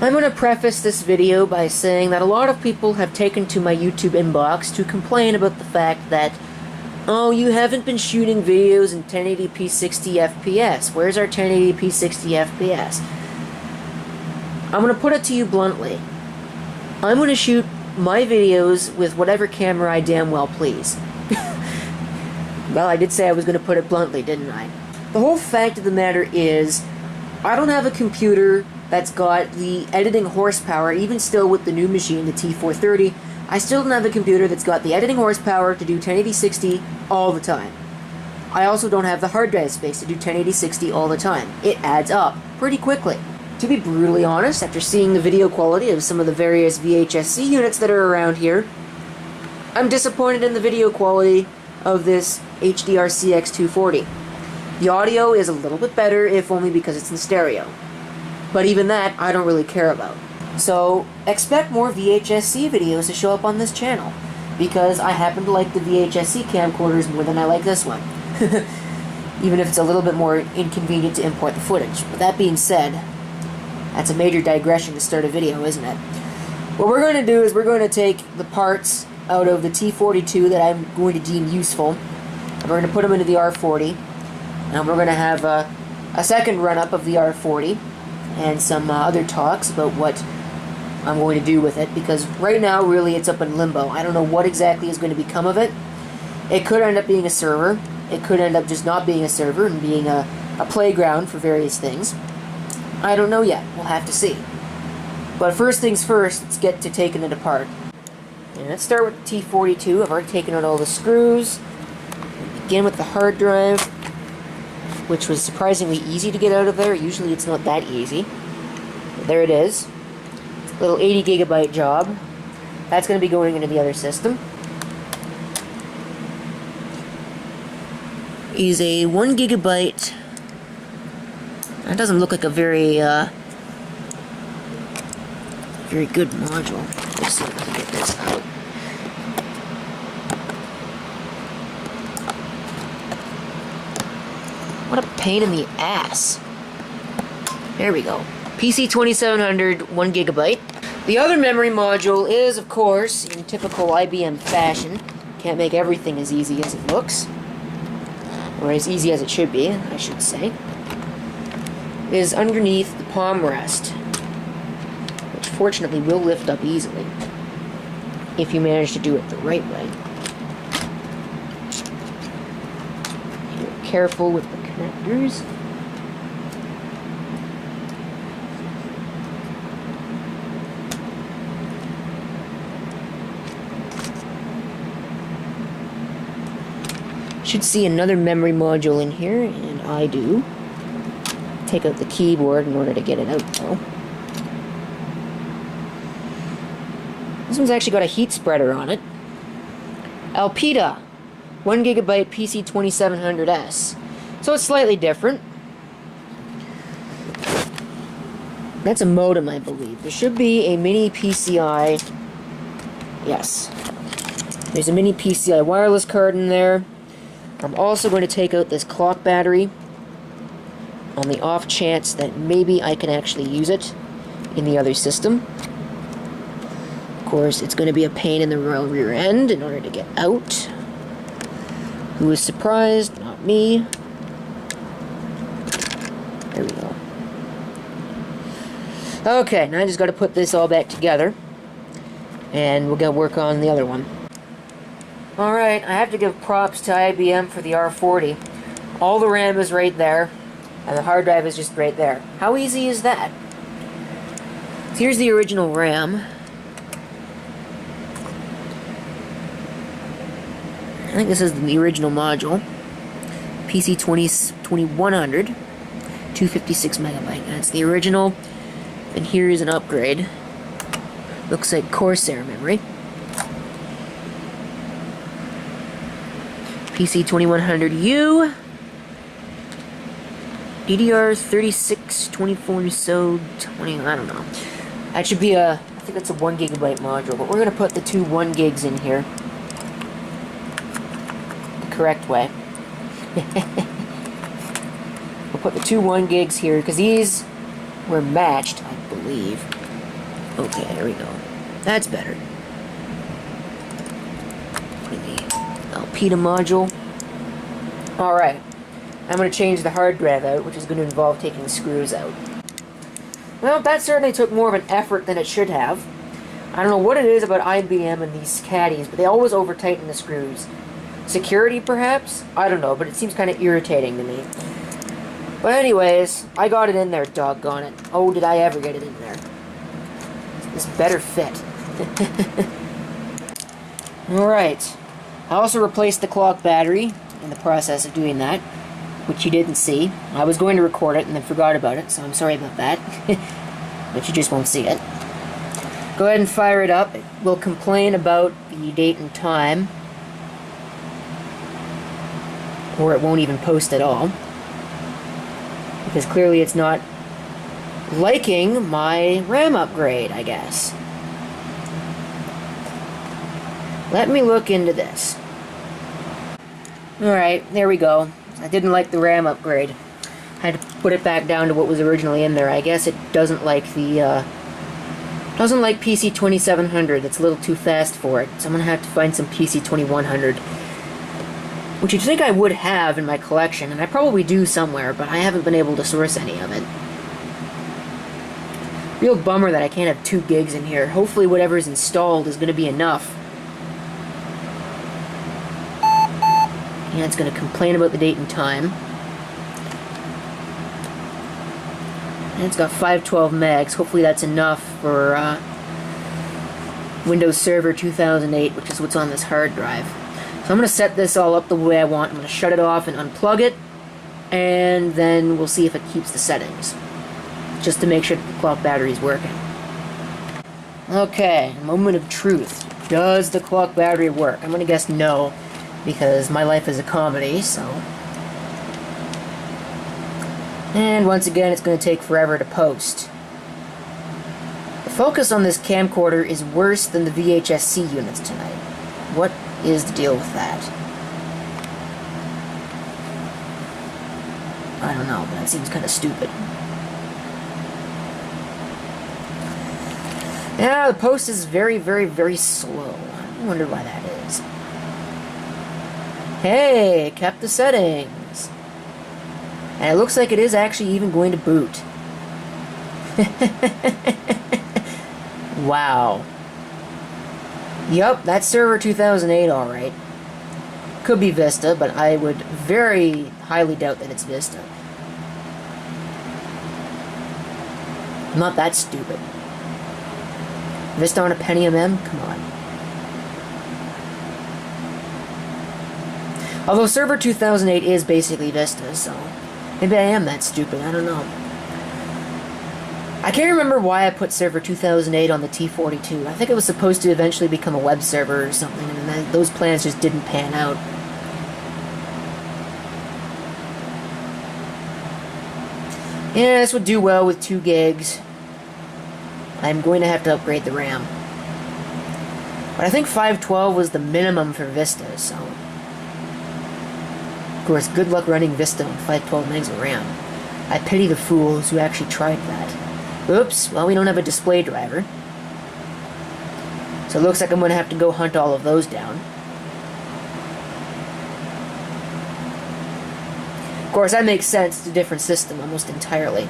I'm going to preface this video by saying that a lot of people have taken to my YouTube inbox to complain about the fact that, oh, you haven't been shooting videos in 1080p 60 FPS. Where's our 1080p 60 FPS? I'm going to put it to you bluntly. I'm going to shoot my videos with whatever camera I damn well please. Well, I did say I was going to put it bluntly, didn't I? The whole fact of the matter is, I don't have a computer that's got the editing horsepower, even still with the new machine, the T430, I still don't have a computer that's got the editing horsepower to do 1080 60 all the time. I also don't have the hard drive space to do 1080 60 all the time. It adds up pretty quickly. To be brutally honest, after seeing the video quality of some of the various VHSC units that are around here, I'm disappointed in the video quality of this HDR-CX240. The audio is a little bit better, if only because it's in stereo. But even that, I don't really care about. So, expect more VHSC videos to show up on this channel, because I happen to like the VHSC camcorders more than I like this one. Even if it's a little bit more inconvenient to import the footage. But that being said, that's a major digression to start a video, isn't it? What we're going to do is we're going to take the parts out of the T42 that I'm going to deem useful, and we're going to put them into the R40, and we're going to have a second run-up of the R40, and some other talks about what I'm going to do with it, because right now, really, it's up in limbo. I don't know what exactly is going to become of it. It could end up being a server. It could end up just not being a server and being a playground for various things. I don't know yet. We'll have to see. But first things first, let's get to taking it apart. And let's start with the T42. I've already taken out all the screws. We'll begin with the hard drive, which was surprisingly easy to get out of there. Usually it's not that easy. But there it is. It's a little 80 gigabyte job. That's going to be going into the other system. Is a 1 gigabyte. That doesn't look like a very good module. Let's see if I can get this out. What a pain in the ass. There we go. PC2700, 1 gigabyte. The other memory module is, of course, in typical IBM fashion, can't make everything as easy as it looks. Or as easy as it should be, I should say. Is underneath the palm rest, which fortunately will lift up easily if you manage to do it the right way. You're careful with the connectors. Should see another memory module in here, and I do. Take out the keyboard in order to get it out, though. This one's actually got a heat spreader on it. Alpida, 1 gigabyte PC2700S. So it's slightly different. That's a modem, I believe. There should be a mini PCI. Yes. There's a mini PCI wireless card in there. I'm also going to take out this clock battery, on the off chance that maybe I can actually use it in the other system. Of course, it's going to be a pain in the rear end in order to get out. Who was surprised? Not me. There we go. Okay, now I just got to put this all back together, and we're going to work on the other one. Alright, I have to give props to IBM for the R40. All the RAM is right there, and the hard drive is just right there. How easy is that? So here's the original RAM. I think this is the original module. PC2100, 256 megabyte. That's the original. And here is an upgrade. Looks like Corsair memory. PC2100U. DDR36, 24, so 20, I don't know. That should be I think that's a 1 gigabyte module, but we're going to put the two 1 gigs in here. The correct way. We'll put the two 1 gigs here, because these were matched, I believe. Okay, there we go. That's better. Put the Alpita module. Alright. I'm going to change the hard drive out, which is going to involve taking screws out. Well, that certainly took more of an effort than it should have. I don't know what it is about IBM and these caddies, but they always over-tighten the screws. Security, perhaps? I don't know, but it seems kind of irritating to me. But anyways, I got it in there, doggone it. Oh, did I ever get it in there. This better fit. Alright. I also replaced the clock battery in the process of doing that, which you didn't see. I was going to record it and then forgot about it, so I'm sorry about that. But you just won't see it. Go ahead and fire it up. It will complain about the date and time, or it won't even post at all, because clearly it's not liking my RAM upgrade, I guess. Let me look into this. Alright, there we go. I didn't like the RAM upgrade. I had to put it back down to what was originally in there. I guess it doesn't like the, doesn't like PC 2700. It's a little too fast for it. So I'm gonna have to find some PC 2100. Which you'd think I would have in my collection, and I probably do somewhere, but I haven't been able to source any of it. Real bummer that I can't have 2 gigs in here. Hopefully whatever's installed is gonna be enough. And it's going to complain about the date and time. And it's got 512 megs. Hopefully that's enough for Windows Server 2008, which is what's on this hard drive. So I'm going to set this all up the way I want. I'm going to shut it off and unplug it, and then we'll see if it keeps the settings, just to make sure that the clock battery is working. Okay, moment of truth. Does the clock battery work? I'm going to guess no, because my life is a comedy, so... And once again, it's going to take forever to post. The focus on this camcorder is worse than the VHS-C units tonight. What is the deal with that? I don't know, but that seems kind of stupid. Yeah, the post is very, very, very slow. I wonder why that is. Hey, it kept the settings. And it looks like it is actually even going to boot. Wow. Yup, that's Server 2008 alright. Could be Vista, but I would very highly doubt that it's Vista. I'm not that stupid. Vista on a Pentium M? Come on. Although Server 2008 is basically Vista, so maybe I am that stupid, I don't know. I can't remember why I put Server 2008 on the T42. I think it was supposed to eventually become a web server or something, and then those plans just didn't pan out. Yeah, this would do well with 2 gigs. I'm going to have to upgrade the RAM. But I think 512 was the minimum for Vista, so... Of course, good luck running Vista on 512 megs of RAM. I pity the fools who actually tried that. Oops, well, we don't have a display driver. So it looks like I'm going to have to go hunt all of those down. Of course, that makes sense. It's a different system almost entirely.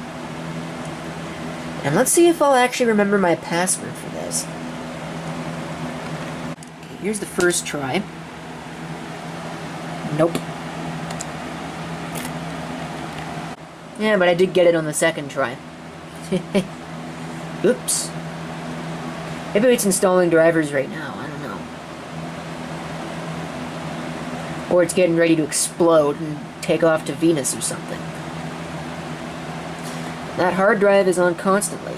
And let's see if I'll actually remember my password for this. Okay, here's the first try. Nope. Yeah, but I did get it on the second try. Oops. Maybe it's installing drivers right now, I don't know. Or it's getting ready to explode and take off to Venus or something. That hard drive is on constantly.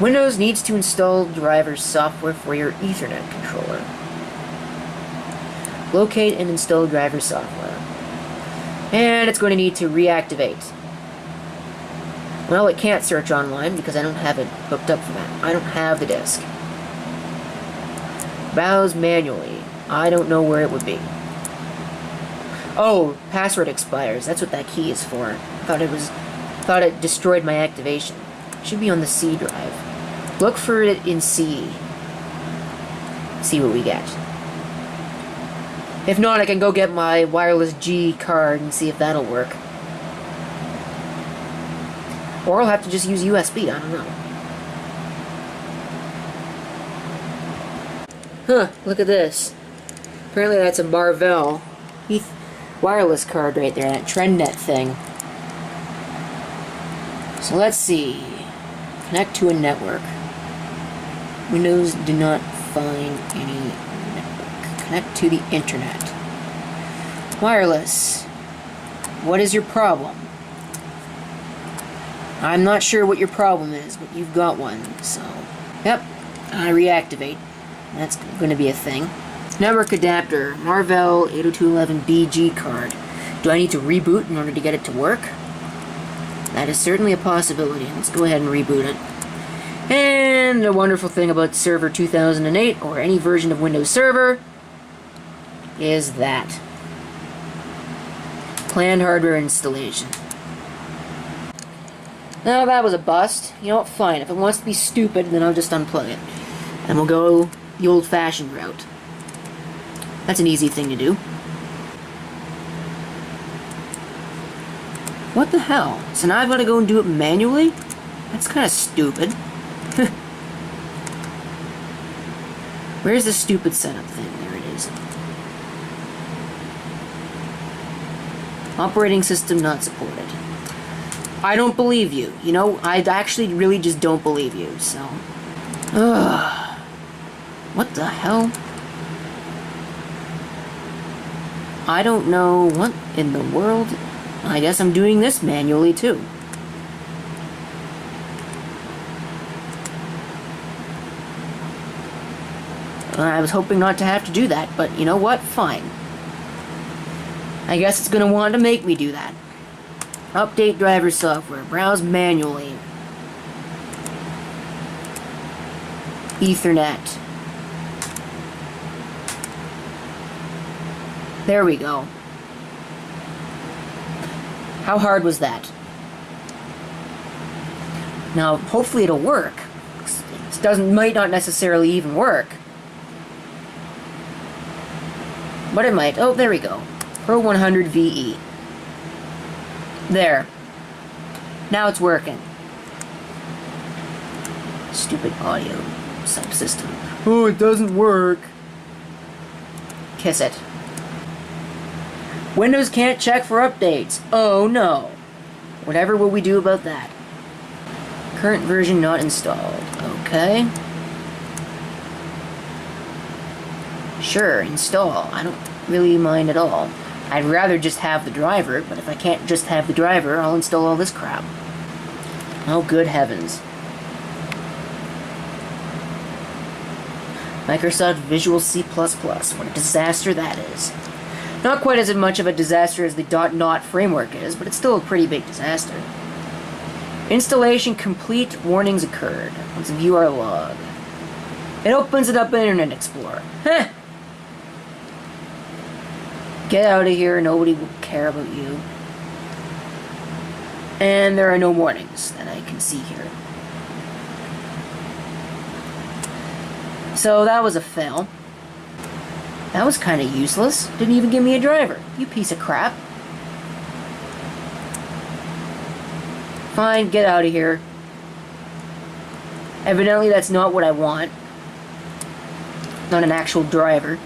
Windows needs to install drivers software for your Ethernet controller. Locate and install driver software. And it's going to need to reactivate. Well, it can't search online because I don't have it hooked up for that. I don't have the disk. Browse manually. I don't know where it would be. Oh, password expires. That's what that key is for. I thought it was Thought it destroyed my activation. Should be on the C drive. Look for it in C. See what we get. If not, I can go get my wireless G card and see if that'll work. Or I'll have to just use USB, I don't know. Huh, look at this. Apparently that's a Marvell wireless card right there, that TrendNet thing. So let's see. Connect to a network. Windows do not find any network. Connect to the internet. Wireless. What is your problem? I'm not sure what your problem is, but you've got one, so... Yep, I reactivate. That's going to be a thing. Network adapter, Marvell 802.11bg card. Do I need to reboot in order to get it to work? That is certainly a possibility. Let's go ahead and reboot it. And the wonderful thing about Server 2008, or any version of Windows Server, is that. Planned hardware installation. Now that was a bust. You know what, fine. If it wants to be stupid, then I'll just unplug it. And we'll go the old-fashioned route. That's an easy thing to do. What the hell? So now I've got to go and do it manually? That's kind of stupid. Where's the stupid setup thing? There it is. Operating system not supported. I don't believe you. You know, I actually really just don't believe you, so... Ugh. What the hell? I don't know what in the world... I guess I'm doing this manually, too. I was hoping not to have to do that, but you know what? Fine. I guess it's going to want to make me do that. Update driver software. Browse manually. Ethernet. There we go. How hard was that? Now, hopefully it'll work. It might not necessarily even work. But it might. Oh, there we go. Pro 100 VE. There. Now it's working. Stupid audio subsystem. Oh, it doesn't work. Kiss it. Windows can't check for updates. Oh no. Whatever will we do about that? Current version not installed. Okay. Sure, install. I don't really mind at all. I'd rather just have the driver, but if I can't just have the driver, I'll install all this crap. Oh, good heavens. Microsoft Visual C++. What a disaster that is. Not quite as much of a disaster as the .NOT framework is, but it's still a pretty big disaster. Installation complete. Warnings occurred. Let's view our log. It opens it up in Internet Explorer. Heh! Get out of here, nobody will care about you. And there are no warnings that I can see here. So that was a fail. That was kind of useless. Didn't even give me a driver. You piece of crap. Fine, get out of here. Evidently that's not what I want. Not an actual driver.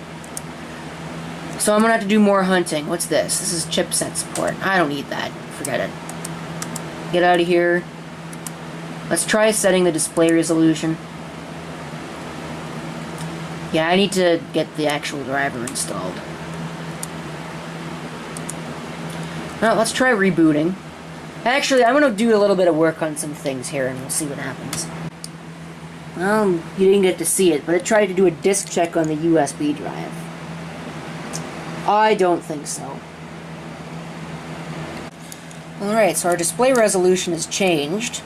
So I'm going to have to do more hunting. What's this? This is chipset support. I don't need that. Forget it. Get out of here. Let's try setting the display resolution. Yeah, I need to get the actual driver installed. Now, let's try rebooting. Actually, I'm going to do a little bit of work on some things here, and we'll see what happens. Well, you didn't get to see it, but it tried to do a disk check on the USB drive. I don't think so. Alright, so our display resolution has changed.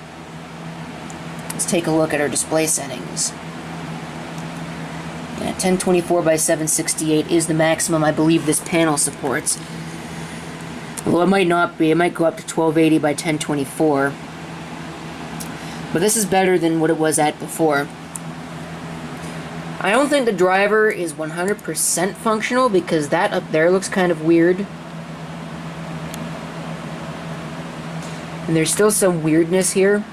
Let's take a look at our display settings. Yeah, 1024 by 768 is the maximum I believe this panel supports. Well, it might not be. It might go up to 1280 by 1024. But this is better than what it was at before. I don't think the driver is 100% functional because that up there looks kind of weird. And there's still some weirdness here.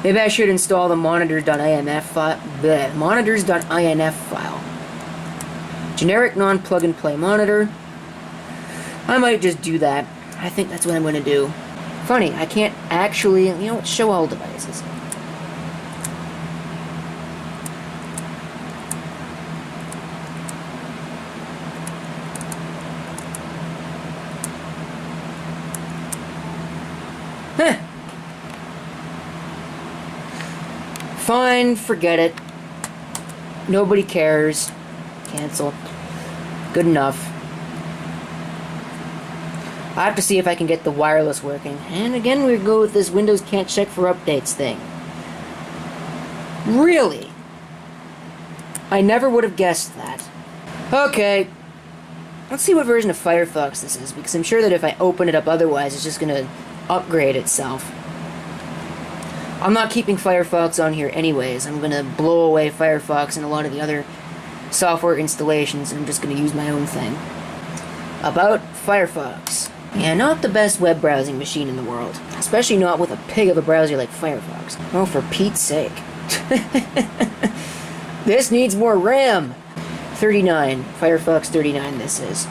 Maybe I should install the monitors.inf file. The monitors.inf file. Generic non-plug-and-play monitor. I might just do that. I think that's what I'm going to do. Funny, I can't actually, you know what, show all devices. Huh. Fine, forget it. Nobody cares. Cancel. Good enough. I have to see if I can get the wireless working. And again, we go with this Windows can't check for updates thing. Really? I never would have guessed that. Okay. Let's see what version of Firefox this is, because I'm sure that if I open it up otherwise, it's just going to upgrade itself. I'm not keeping Firefox on here anyways. I'm going to blow away Firefox and a lot of the other software installations, and I'm just going to use my own thing. About Firefox. Yeah, not the best web browsing machine in the world. Especially not with a pig of a browser like Firefox. Oh, for Pete's sake. This needs more RAM! 39. Firefox 39 this is.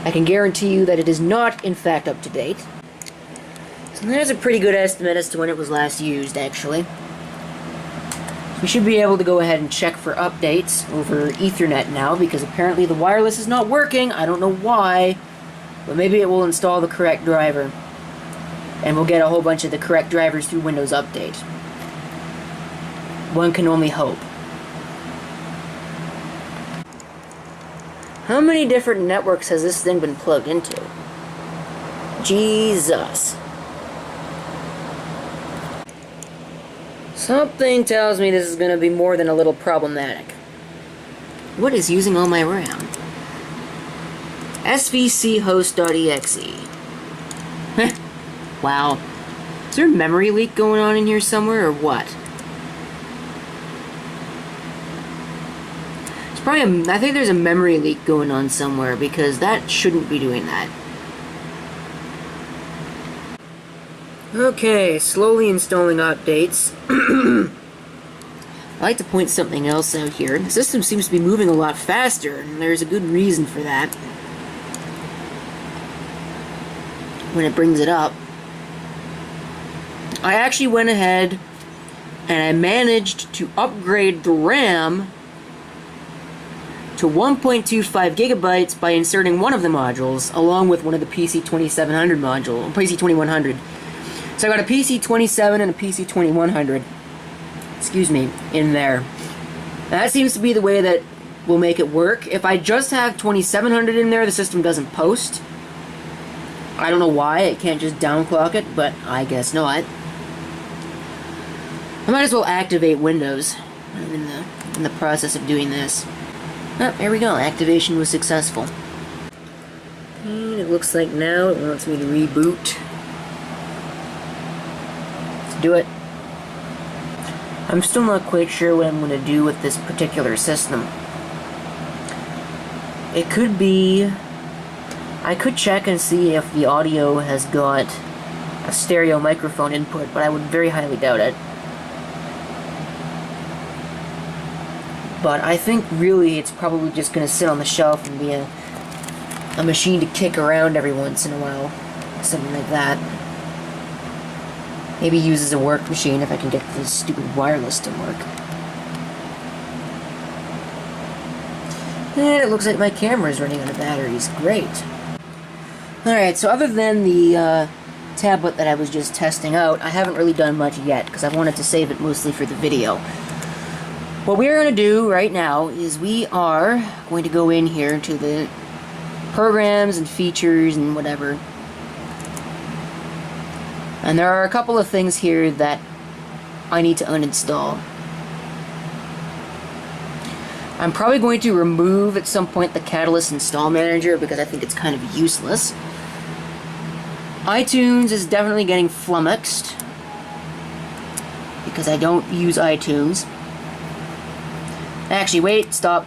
I can guarantee you that it is not, in fact, up to date. So there's a pretty good estimate as to when it was last used, actually. We should be able to go ahead and check for updates over Ethernet now, because apparently the wireless is not working. I don't know why, but maybe it will install the correct driver. And we'll get a whole bunch of the correct drivers through Windows Update. One can only hope. How many different networks has this thing been plugged into? Jesus. Something tells me this is going to be more than a little problematic. What is using all my RAM? svchost.exe. Wow. Is there a memory leak going on in here somewhere, or what? It's probably I think there's a memory leak going on somewhere, because that shouldn't be doing that. Okay, slowly installing updates. I'd like to point something else out here. The system seems to be moving a lot faster, and there's a good reason for that. When it brings it up. I actually went ahead and I managed to upgrade the RAM to 1.25 gigabytes by inserting one of the modules along with one of the PC2700 module, PC2100. So I got a PC27 and a PC2100, excuse me, in there. That seems to be the way that will make it work. If I just have 2700 in there, the system doesn't post. I don't know why, it can't just downclock it, but I guess not. I might as well activate Windows in the process of doing this. Oh, there we go, activation was successful. And it looks like now it wants me to reboot. Let's do it. I'm still not quite sure what I'm going to do with this particular system. It could be... I could check and see if the audio has got a stereo microphone input, but I would very highly doubt it. But I think really it's probably just going to sit on the shelf and be a machine to kick around every once in a while. Something like that. Maybe use as a work machine if I can get this stupid wireless to work. And it looks like my camera is running out of batteries. Great. Alright, so other than the tablet that I was just testing out, I haven't really done much yet, because I wanted to save it mostly for the video. What we're going to do right now is we are going to go in here to the programs and features and whatever. And there are a couple of things here that I need to uninstall. I'm probably going to remove at some point the Catalyst Install Manager because I think it's kind of useless. iTunes is definitely getting flummoxed because I don't use iTunes. Actually, wait, stop.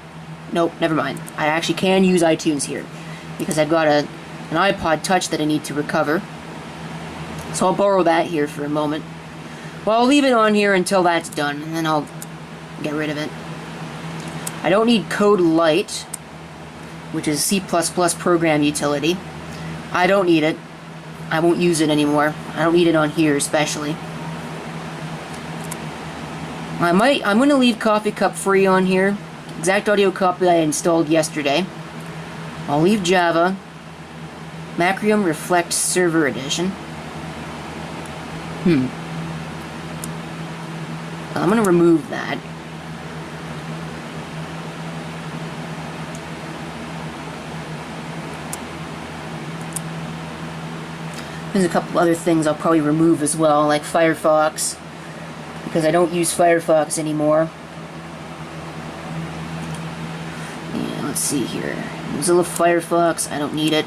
Nope, never mind. I actually can use iTunes here because I've got an iPod Touch that I need to recover. So I'll borrow that here for a moment. Well, I'll leave it on here until that's done, and then I'll get rid of it. I don't need Code Light, which is C++ program utility. I don't need it. I won't use it anymore. I don't need it on here, especially. I'm going to leave Coffee Cup free on here. Exact Audio Copy I installed yesterday. I'll leave Java. Macrium Reflect Server Edition. I'm going to remove that. There's a couple other things I'll probably remove as well, like Firefox, because I don't use Firefox anymore. Yeah, let's see here. Mozilla Firefox, I don't need it.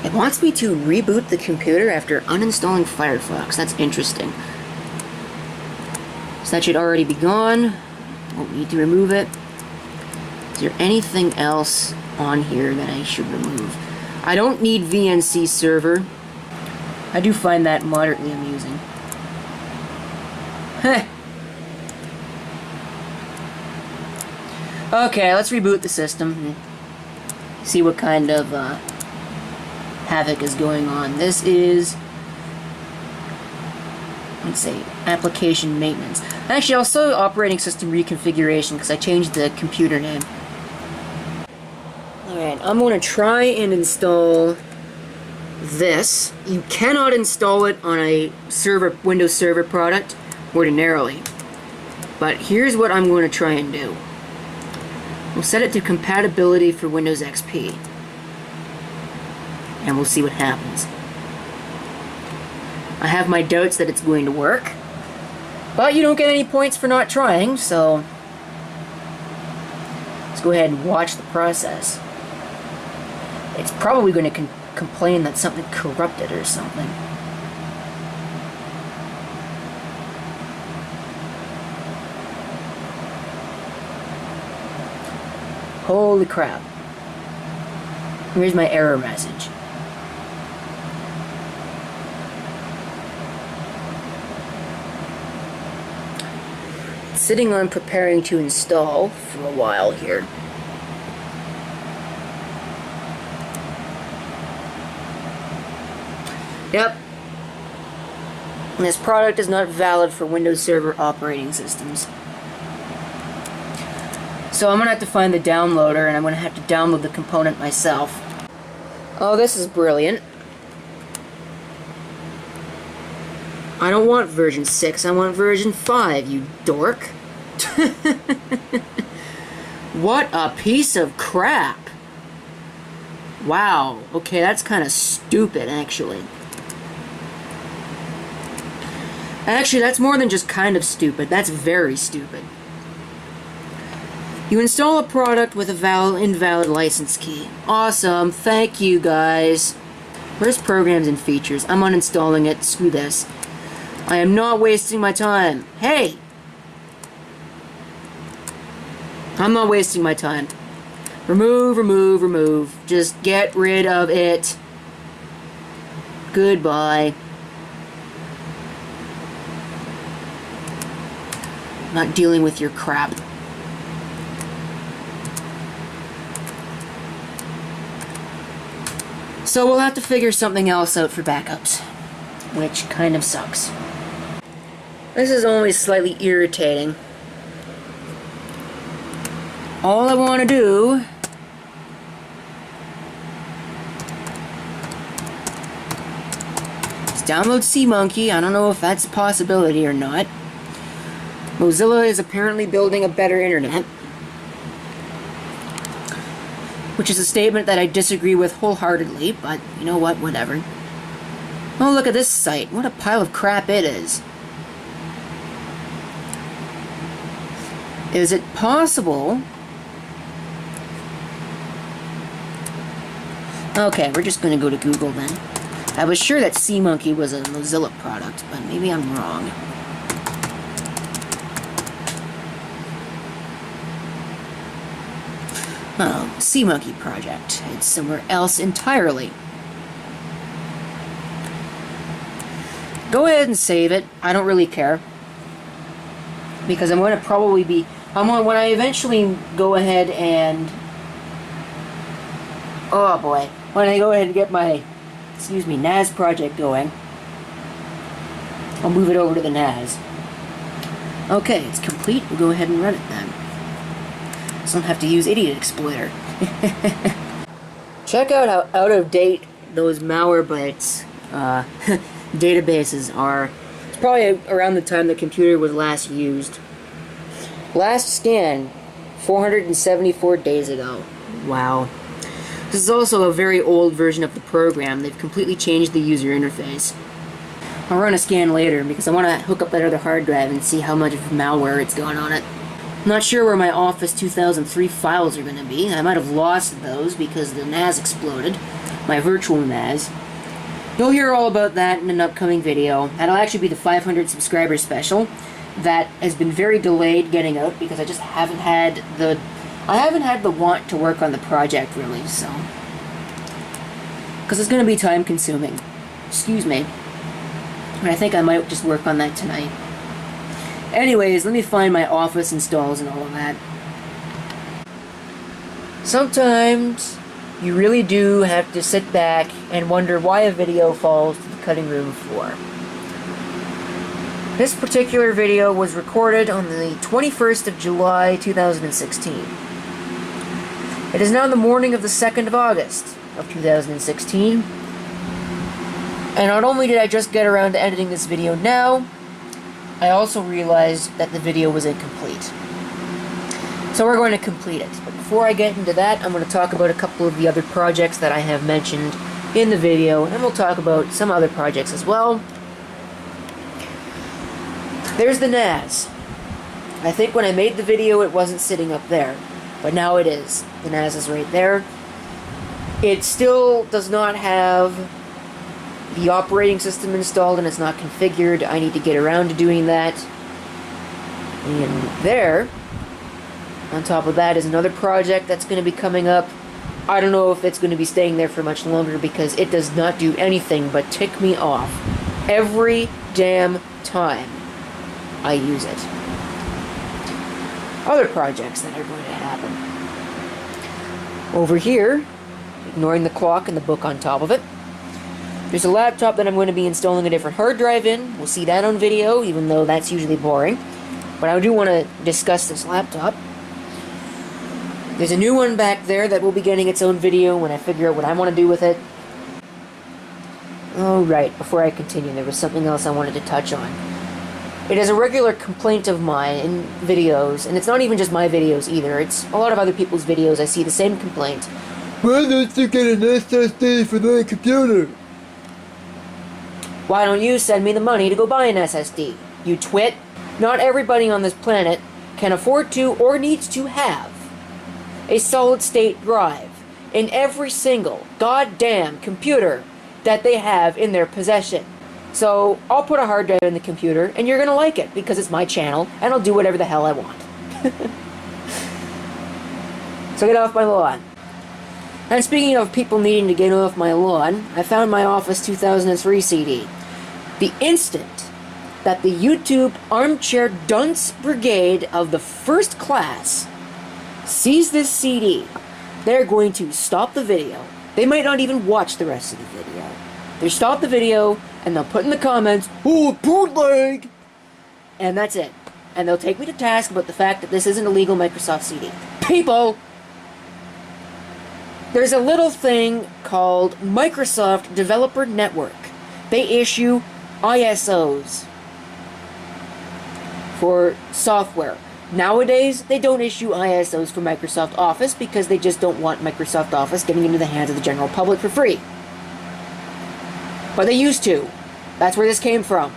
It wants me to reboot the computer after uninstalling Firefox. That's interesting. So that should already be gone. Won't need to remove it. Is there anything else on here that I should remove? I don't need VNC Server. I do find that moderately amusing. Heh. Okay, let's reboot the system and see what kind of havoc is going on. This is, let's see, application maintenance. Actually, also operating system reconfiguration because I changed the computer name. Alright, I'm going to try and install this. You cannot install it on a Windows Server product ordinarily. But here's what I'm going to try and do. We'll set it to compatibility for Windows XP. And we'll see what happens. I have my doubts that it's going to work. But you don't get any points for not trying, so let's go ahead and watch the process. It's probably going to complain that something corrupted or something. Holy crap. Here's my error message. It's sitting on preparing to install for a while here. Yep. This product is not valid for Windows Server operating systems. So I'm going to have to find the downloader, and I'm going to have to download the component myself. Oh, this is brilliant. I don't want version 6, I want version 5, you dork. What a piece of crap. Wow, okay, that's kind of stupid, actually. Actually, that's more than just kind of stupid. That's very stupid. You install a product with a invalid license key. Awesome. Thank you, guys. Where's programs and features? I'm uninstalling it. Screw this. I am not wasting my time. Hey! I'm not wasting my time. Remove, remove, remove. Just get rid of it. Goodbye. Not dealing with your crap. So we'll have to figure something else out for backups, which kind of sucks. This is only slightly irritating. All I want to do is download SeaMonkey. I don't know if that's a possibility or not. Mozilla is apparently building a better internet, which is a statement that I disagree with wholeheartedly, but you know what, whatever. Oh, look at this site. What a pile of crap it is. Is it possible Okay, we're just going to go to Google then. I was sure that SeaMonkey was a Mozilla product, but maybe I'm wrong. Oh, SeaMonkey project. It's somewhere else entirely. Go ahead and save it. I don't really care. Because I'm going to probably be... when I eventually go ahead and... Oh boy. When I go ahead and get my, NAS project going, I'll move it over to the NAS. Okay, it's complete. We'll go ahead and run it then. So I don't have to use Idiot Exploiter. Check out how out of date those Malwarebytes databases are. It's probably around the time the computer was last used. Last scan, 474 days ago. Wow. This is also a very old version of the program. They've completely changed the user interface. I'll run a scan later because I want to hook up that other hard drive and see how much of malware it's got on it. I'm not sure where my Office 2003 files are going to be. I might have lost those because the NAS exploded. My virtual NAS. You'll hear all about that in an upcoming video. That'll actually be the 500 subscriber special. That has been very delayed getting out because I just haven't had the... want to work on the project, really, so... Because it's going to be time-consuming. Excuse me. But I think I might just work on that tonight. Anyways, let me find my Office installs and all of that. Sometimes, you really do have to sit back and wonder why a video falls to the cutting room floor. This particular video was recorded on the 21st of July, 2016. It is now the morning of the 2nd of August of 2016. And not only did I just get around to editing this video now, I also realized that the video was incomplete. So we're going to complete it. But before I get into that, I'm going to talk about a couple of the other projects that I have mentioned in the video, and we'll talk about some other projects as well. There's the NAS. I think when I made the video it wasn't sitting up there, but now it is. The NAS is right there. It still does not have the operating system installed and it's not configured. I need to get around to doing that. And there, on top of that, is another project that's going to be coming up. I don't know if it's going to be staying there for much longer because it does not do anything but tick me off every damn time I use it. Other projects that are going to happen. Over here, ignoring the clock and the book on top of it, there's a laptop that I'm going to be installing a different hard drive in. We'll see that on video, even though that's usually boring. But I do want to discuss this laptop. There's a new one back there that will be getting its own video when I figure out what I want to do with it. Oh, right, before I continue, there was something else I wanted to touch on. It is a regular complaint of mine in videos, and it's not even just my videos either, it's a lot of other people's videos. I see the same complaint. Why don't you get an SSD for the computer? Why don't you send me the money to go buy an SSD, you twit? Not everybody on this planet can afford to or needs to have a solid-state drive in every single goddamn computer that they have in their possession. So, I'll put a hard drive in the computer, and you're gonna like it, because it's my channel, and I'll do whatever the hell I want. So get off my lawn. And speaking of people needing to get off my lawn, I found my Office 2003 CD. The instant that the YouTube Armchair Dunce Brigade of the first class sees this CD, they're going to stop the video. They might not even watch the rest of the video. They stop the video, and they'll put in the comments, "Oh, bootleg!" And that's it. And they'll take me to task about the fact that this isn't a legal Microsoft CD. People! There's a little thing called Microsoft Developer Network. They issue ISOs for software. Nowadays, they don't issue ISOs for Microsoft Office because they just don't want Microsoft Office getting into the hands of the general public for free. But they used to. That's where this came from.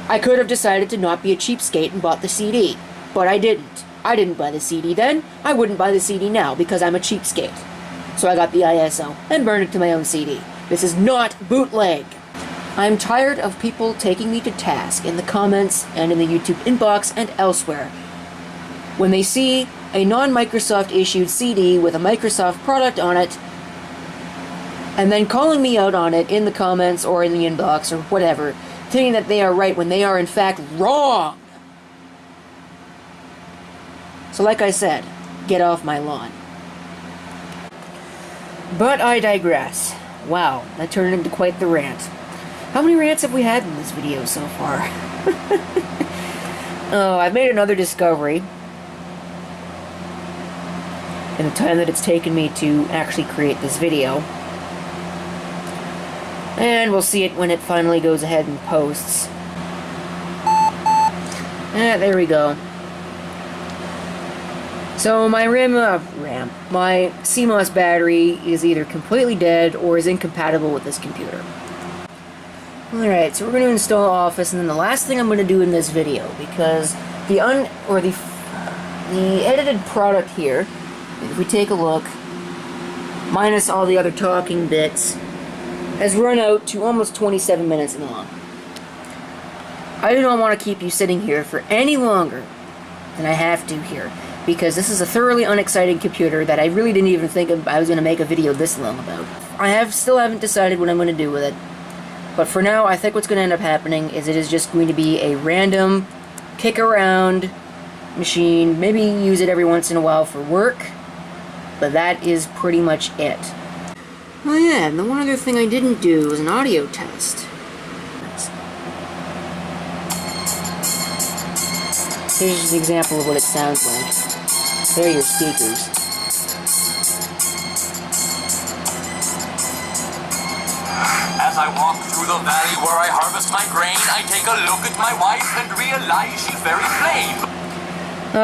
I could have decided to not be a cheapskate and bought the CD, but I didn't. I didn't buy the CD then. I wouldn't buy the CD now because I'm a cheapskate. So I got the ISO and burned it to my own CD. This is not bootleg. I'm tired of people taking me to task in the comments and in the YouTube inbox and elsewhere when they see a non-Microsoft issued CD with a Microsoft product on it and then calling me out on it in the comments or in the inbox or whatever, thinking that they are right when they are in fact wrong. So like I said, get off my lawn. But I digress. Wow, that turned into quite the rant. How many rants have we had in this video so far? Oh, I've made another discovery in the time that it's taken me to actually create this video. And we'll see it when it finally goes ahead and posts. There we go. So my my CMOS battery is either completely dead or is incompatible with this computer. Alright, so we're going to install Office, and then the last thing I'm going to do in this video, because the edited product here, if we take a look, minus all the other talking bits, has run out to almost 27 minutes long. I do not want to keep you sitting here for any longer than I have to here, because this is a thoroughly unexciting computer that I really didn't even think I was going to make a video this long about. Still haven't decided what I'm going to do with it. But for now, I think what's going to end up happening is it is just going to be a random kick-around machine. Maybe use it every once in a while for work. But that is pretty much it. Oh yeah, and the one other thing I didn't do was an audio test. Here's an example of what it sounds like. There are your speakers. As I walk through the valley where I harvest my grain, I take a look at my wife and realize she's very plain.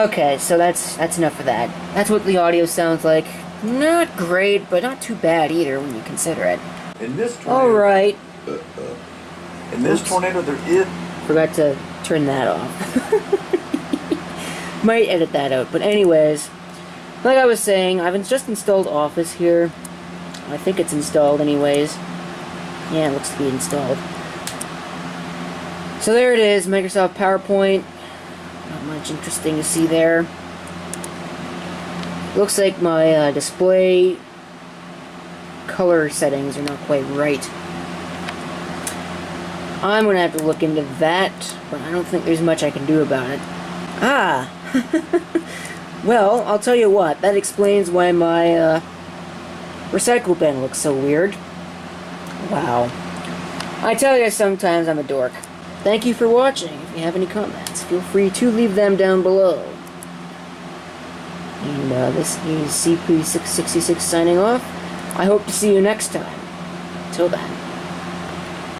Okay, so that's enough of that. That's what the audio sounds like. Not great, but not too bad either when you consider it. In this tornado, alright. In this tornado, there is... Forgot to turn that off. Might edit that out, but anyways, like I was saying, I've just installed Office here. I think it's installed anyways. Yeah, it looks to be installed. So there it is, Microsoft PowerPoint. Not much interesting to see there. Looks like my display color settings are not quite right. I'm going to have to look into that, but I don't think there's much I can do about it. Ah! Well, I'll tell you what, that explains why my recycle bin looks so weird. Wow. I tell you, sometimes I'm a dork. Thank you for watching. If you have any comments, feel free to leave them down below. And this is CP666 signing off. I hope to see you next time. Till then.